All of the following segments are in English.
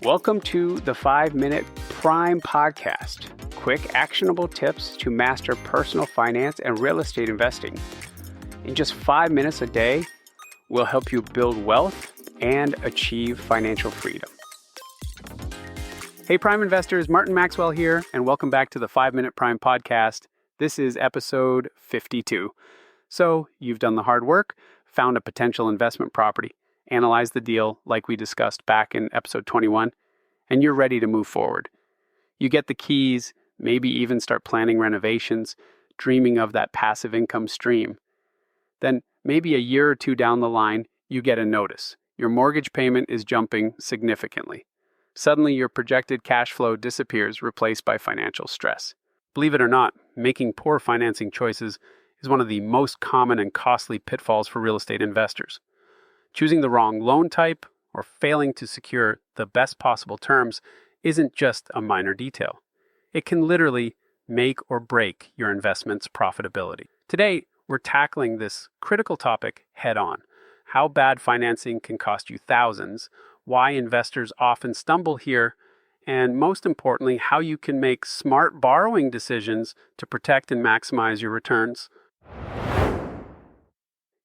Welcome to the 5-Minute Prime Podcast. Quick, actionable tips to master personal finance and real estate investing. In just 5 minutes a day, we'll help you build wealth and achieve financial freedom. Hey, Prime investors, Martin Maxwell here, and welcome back to the 5-Minute Prime Podcast. This is episode 52. So you've done the hard work, found a potential investment property, analyzed the deal like we discussed back in episode 21, and you're ready to move forward. You get the keys, maybe even start planning renovations, dreaming of that passive income stream. Then maybe a year or two down the line, you get a notice. Your mortgage payment is jumping significantly. Suddenly, your projected cash flow disappears, replaced by financial stress. Believe it or not, making poor financing choices is one of the most common and costly pitfalls for real estate investors. Choosing the wrong loan type or failing to secure the best possible terms isn't just a minor detail. It can literally make or break your investment's profitability. Today, we're tackling this critical topic head on: how bad financing can cost you thousands, why investors often stumble here, and most importantly, how you can make smart borrowing decisions to protect and maximize your returns.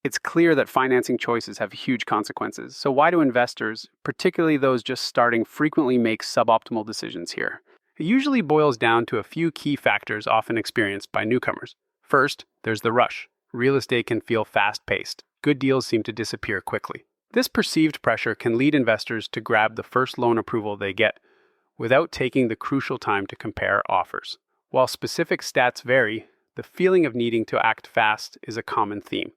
It's clear that financing choices have huge consequences. So why do investors, particularly those just starting, frequently make suboptimal decisions here? It usually boils down to a few key factors often experienced by newcomers. First, there's the rush. Real estate can feel fast-paced. Good deals seem to disappear quickly. This perceived pressure can lead investors to grab the first loan approval they get, without taking the crucial time to compare offers. While specific stats vary, the feeling of needing to act fast is a common theme.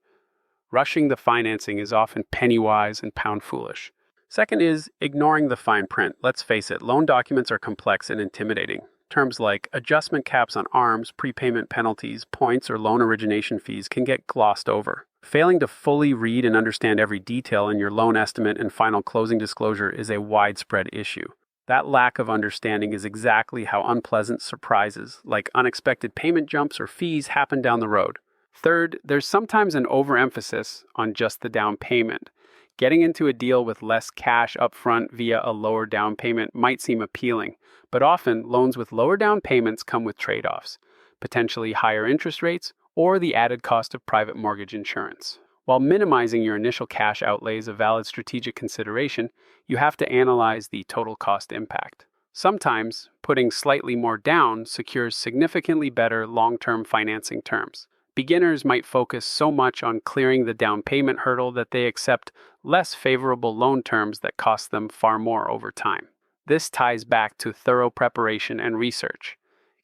Rushing the financing is often penny-wise and pound-foolish. Second is ignoring the fine print. Let's face it, loan documents are complex and intimidating. Terms like adjustment caps on ARMs, prepayment penalties, points, or loan origination fees can get glossed over. Failing to fully read and understand every detail in your loan estimate and final closing disclosure is a widespread issue. That lack of understanding is exactly how unpleasant surprises, like unexpected payment jumps or fees, happen down the road. Third, there's sometimes an overemphasis on just the down payment. Getting into a deal with less cash upfront via a lower down payment might seem appealing, but often loans with lower down payments come with trade-offs, potentially higher interest rates or the added cost of private mortgage insurance. While minimizing your initial cash outlay is a valid strategic consideration, you have to analyze the total cost impact. Sometimes, putting slightly more down secures significantly better long-term financing terms. Beginners might focus so much on clearing the down payment hurdle that they accept less favorable loan terms that cost them far more over time. This ties back to thorough preparation and research,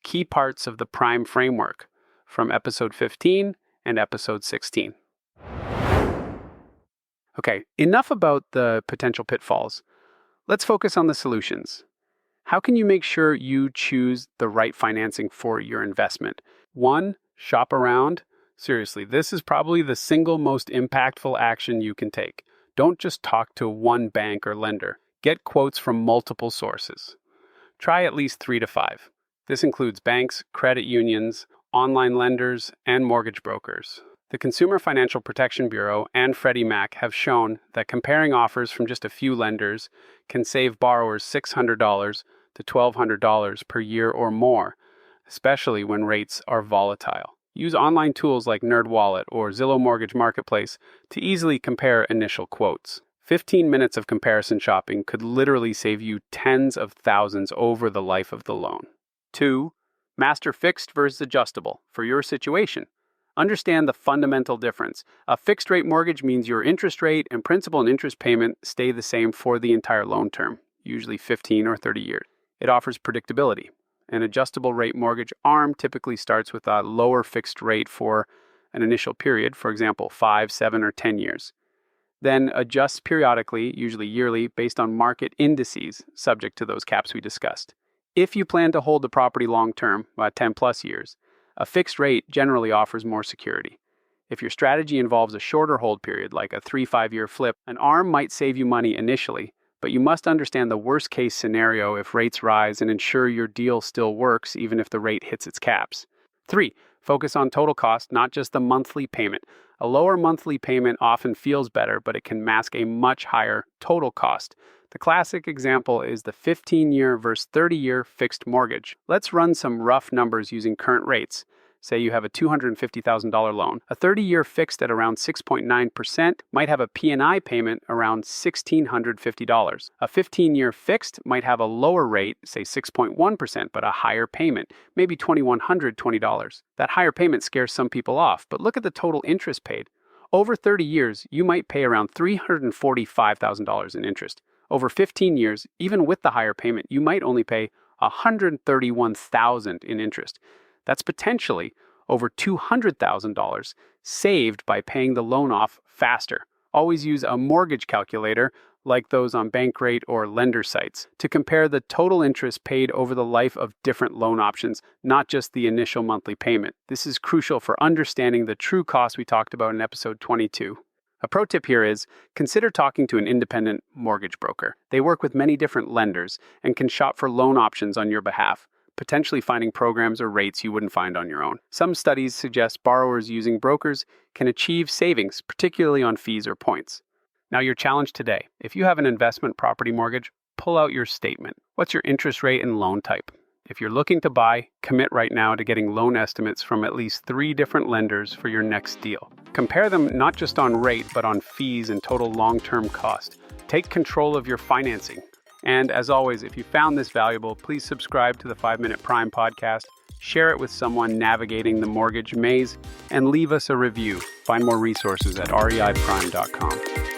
key parts of the Prime framework from episode 15 and episode 16. Okay, enough about the potential pitfalls. Let's focus on the solutions. How can you make sure you choose the right financing for your investment? 1, shop around. Seriously, this is probably the single most impactful action you can take. Don't just talk to one bank or lender. Get quotes from multiple sources. Try at least 3 to 5. This includes banks, credit unions, online lenders, and mortgage brokers. The Consumer Financial Protection Bureau and Freddie Mac have shown that comparing offers from just a few lenders can save borrowers $600 to $1,200 per year or more, especially when rates are volatile. Use online tools like NerdWallet or Zillow Mortgage Marketplace to easily compare initial quotes. 15 minutes of comparison shopping could literally save you tens of thousands over the life of the loan. 2, master fixed versus adjustable for your situation. Understand the fundamental difference. A fixed-rate mortgage means your interest rate and principal and interest payment stay the same for the entire loan term, usually 15 or 30 years. It offers predictability. An adjustable rate mortgage ARM typically starts with a lower fixed rate for an initial period, for example, 5, 7, or 10 years. Then adjusts periodically, usually yearly, based on market indices, subject to those caps we discussed. If you plan to hold the property long-term, 10 plus years, a fixed rate generally offers more security. If your strategy involves a shorter hold period, like a 3-5 year flip, an ARM might save you money initially, but you must understand the worst-case scenario if rates rise and ensure your deal still works even if the rate hits its caps. 3, focus on total cost, not just the monthly payment. A lower monthly payment often feels better, but it can mask a much higher total cost. The classic example is the 15-year versus 30-year fixed mortgage. Let's run some rough numbers using current rates. Say you have a $250,000 loan. A 30-year fixed at around 6.9% might have a P&I payment around $1,650. A 15-year fixed might have a lower rate, say 6.1%, but a higher payment, maybe $2,120. That higher payment scares some people off, but look at the total interest paid. Over 30 years, you might pay around $345,000 in interest. Over 15 years, even with the higher payment, you might only pay $131,000 in interest. That's potentially over $200,000 saved by paying the loan off faster. Always use a mortgage calculator like those on Bankrate or lender sites to compare the total interest paid over the life of different loan options, not just the initial monthly payment. This is crucial for understanding the true cost we talked about in episode 22. A pro tip here is consider talking to an independent mortgage broker. They work with many different lenders and can shop for loan options on your behalf, potentially finding programs or rates you wouldn't find on your own. Some studies suggest borrowers using brokers can achieve savings, particularly on fees or points. Now, your challenge today. If you have an investment property mortgage, pull out your statement. What's your interest rate and loan type? If you're looking to buy, commit right now to getting loan estimates from at least 3 different lenders for your next deal. Compare them not just on rate, but on fees and total long-term cost. Take control of your financing. And as always, if you found this valuable, please subscribe to the 5-Minute Prime podcast, share it with someone navigating the mortgage maze, and leave us a review. Find more resources at reiprime.com.